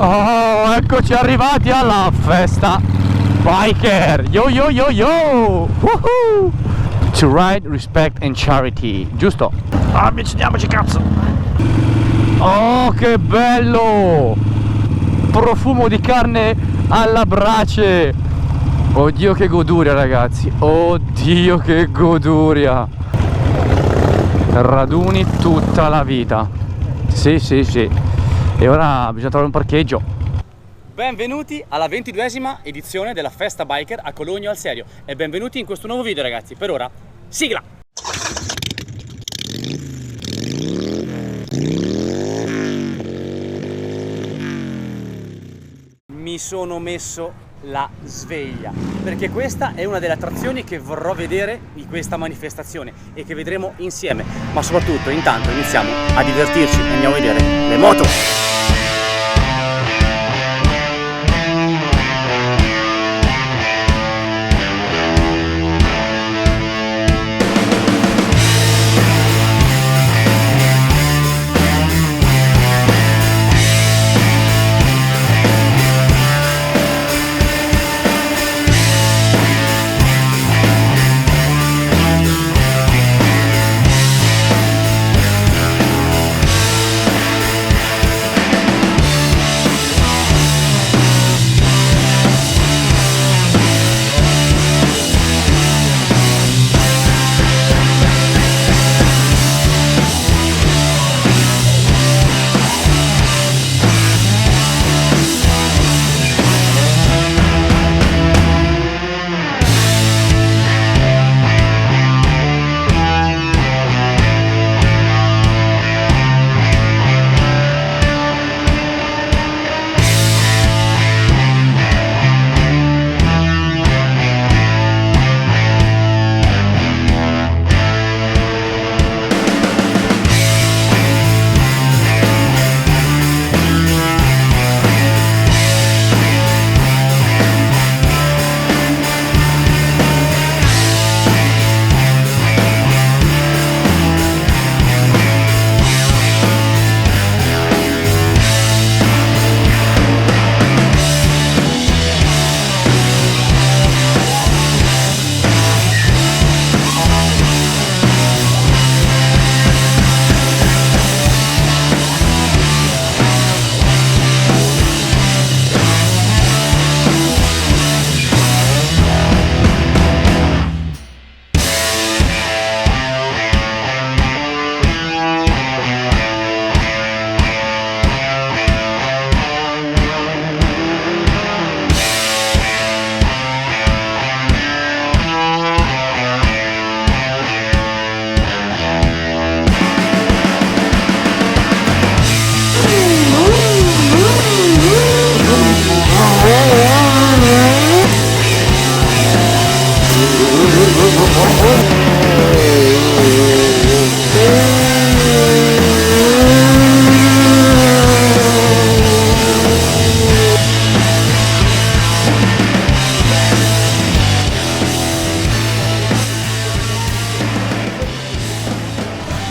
Oh, eccoci arrivati alla festa biker. Yo yo yo yo. Woohoo! To ride, respect and charity. Giusto? Avviciniamoci, cazzo. Oh, che bello! Profumo di carne alla brace. Oddio che goduria, ragazzi. Oddio che goduria. Raduni tutta la vita. Sì sì sì. E ora bisogna trovare un parcheggio. Benvenuti alla 22esima edizione della Festa Biker a Cologno al Serio. E benvenuti in questo nuovo video, ragazzi. Per ora, sigla! Mi sono messo la sveglia perché questa è una delle attrazioni che vorrò vedere di questa manifestazione e che vedremo insieme. Ma soprattutto, intanto, iniziamo a divertirci e andiamo a vedere le moto.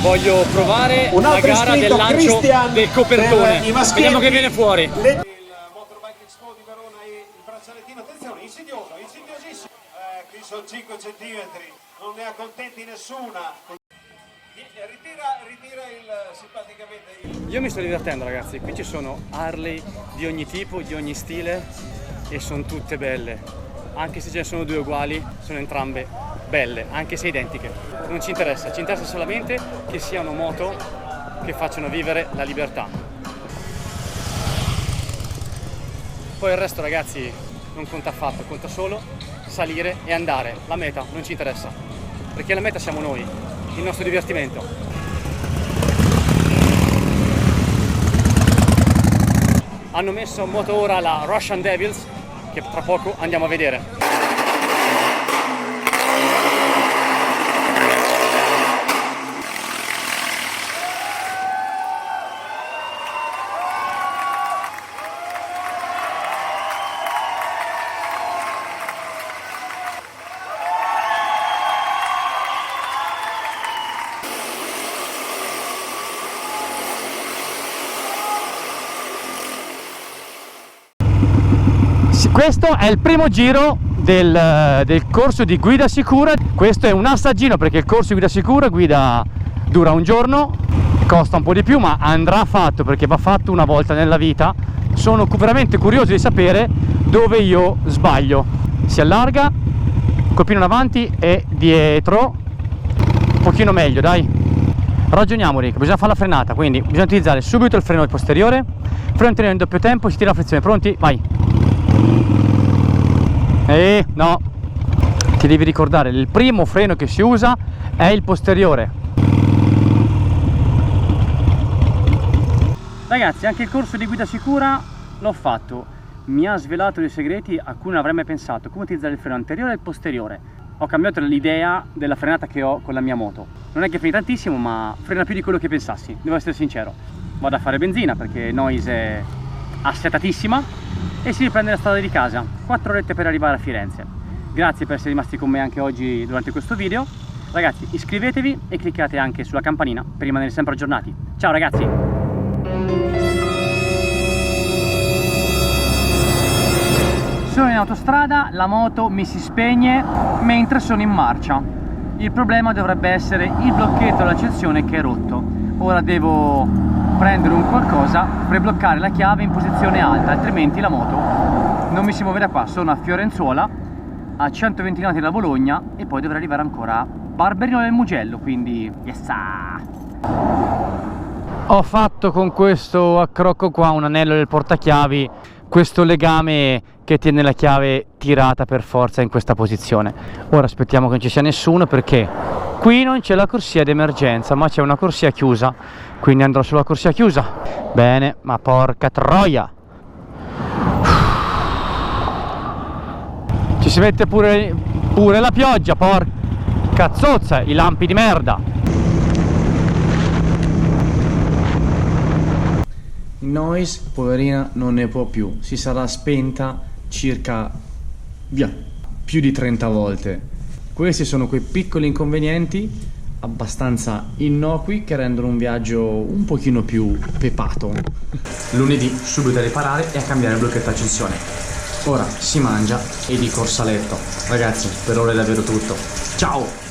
Voglio provare la gara del lancio del copertone. Vediamo che viene fuori. Il Motorbike Expo di Verona e il braccialettino, attenzione, insidioso, insidiosissimo. Qui sono 5 centimetri, non ne accontenti nessuna. Ritira simpaticamente. Io mi sto divertendo, ragazzi. Qui ci sono Harley di ogni tipo, di ogni stile e sono tutte belle. Anche se ce ne sono due uguali, sono entrambe belle, anche se identiche. Non ci interessa solamente che siano moto che facciano vivere la libertà. Poi il resto, ragazzi, non conta affatto, conta solo salire e andare. La meta non ci interessa, perché la meta siamo noi, il nostro divertimento. Hanno messo in moto ora la Russian Devils, che tra poco andiamo a vedere. Questo è il primo giro del corso di guida sicura. Questo è un assaggino, perché il corso di guida sicura dura un giorno, costa un po' di più, ma andrà fatto, perché va fatto una volta nella vita. Sono veramente curioso di sapere dove io sbaglio. Si allarga, colpino in avanti e dietro, un pochino meglio, dai. Ragioniamo, Rick, bisogna fare la frenata, quindi bisogna utilizzare subito il freno posteriore, freno anteriore in doppio tempo, si tira la frizione. Pronti? Vai. No, ti devi ricordare, il primo freno che si usa è il posteriore. Ragazzi, anche il corso di guida sicura l'ho fatto, mi ha svelato dei segreti a cui non avrei mai pensato, come utilizzare il freno anteriore e il posteriore. Ho cambiato l'idea della frenata che ho con la mia moto. Non è che freni tantissimo, ma frena più di quello che pensassi, devo essere sincero. Vado a fare benzina perché Noise è assetatissima e si riprende la strada di casa, 4 orette per arrivare a Firenze. Grazie per essere rimasti con me anche oggi durante questo video. Ragazzi, iscrivetevi e cliccate anche sulla campanina per rimanere sempre aggiornati. Ciao ragazzi! Sono in autostrada, la moto mi si spegne mentre sono in marcia. Il problema dovrebbe essere il blocchetto dell'accensione che è rotto. Ora devo prendere un qualcosa per bloccare la chiave in posizione alta, altrimenti la moto non mi si muove da qua. Sono a Fiorenzuola, a 120 km da Bologna, e poi dovrei arrivare ancora a Barberino del Mugello, quindi yes! Ho fatto con questo accrocco qua, un anello del portachiavi, questo legame che tiene la chiave tirata per forza in questa posizione. Ora aspettiamo che non ci sia nessuno, perché qui non c'è la corsia d'emergenza, ma c'è una corsia chiusa, quindi andrò sulla corsia chiusa. Bene, ma porca troia, ci si mette pure la pioggia, porca zozza, i lampi di merda. Noise, poverina, non ne può più, si sarà spenta circa più di 30 volte. Questi sono quei piccoli inconvenienti abbastanza innocui che rendono un viaggio un pochino più pepato. Lunedì subito a riparare e a cambiare il blocchetto accensione. Ora si mangia e di corsa a letto. Ragazzi, per ora è davvero tutto. Ciao!